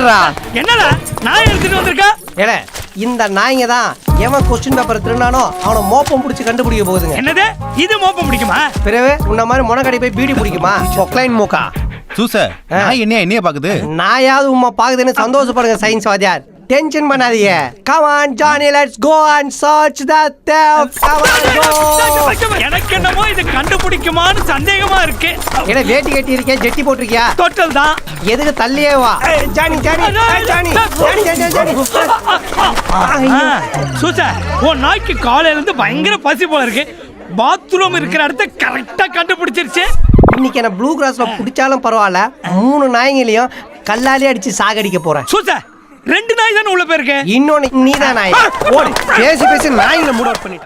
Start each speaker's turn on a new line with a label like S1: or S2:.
S1: எடுறா.
S2: என்னடா நாய் எடுத்துட்டு வந்திருக்கா?
S1: ஏல இந்த நாய்ங்க தான் எவன் கொஸ்டின் பேப்பர் திருநானோ அவனை மோப்பம் பிடிச்சி கண்டுபிடிக்க போகுதுங்க.
S2: என்னது இது மோப்பம் பிடிக்குமா?
S1: பிறகு உன்ன மாதிரி முனக்கடை போய் பீடி பிடிக்குமா? பொக்லைன் மூக்கா
S3: சூச நாய் என்னைய பாக்குது.
S1: நாயாவது உம்மா பாக்குதுன்னு சந்தோஷப்படுங்க சயின்ஸ் வாத்தியார். டென்ஷன் பண்ணாதீங்க. Come on Johnny, let's go and search the theft. Come on go.
S2: எனக்கு என்னமோ இது கண்டுபிடிக்குமான்னு சந்தேகமா இருக்கு.
S1: ஏல வேட்டி கட்டி இருக்கே, ஜெட்டி போட்டிருக்கியா?
S2: தொட்டல் தான்.
S1: எதுக்கு தள்ளியே வா. Johnny Johnny Johnny Johnny.
S2: சூச உன் நாய்க்கு காலையில இருந்து பயங்கர பசி போல இருக்கு. பாத்ரூம் இருக்கிற இடத்த கரெக்டா கண்டுபிடிச்சிருச்சு.
S1: இன்னைக்கு என்ன ப்ளூ கிராஸ்ல பிடிச்சாலும் பரவாயில்ல, 3 நாய்ங்களையும் கல்லாலே அடிச்சு சாகடிக்க போறேன்.
S2: சூச 2 நாய் தானே உள்ள போயிருக்கு.
S1: இன்னொன்னு நீதான் நாய். ஓடு. பேசி பேசி நாய்களை மூட் அவுட் பண்ணிட்ட.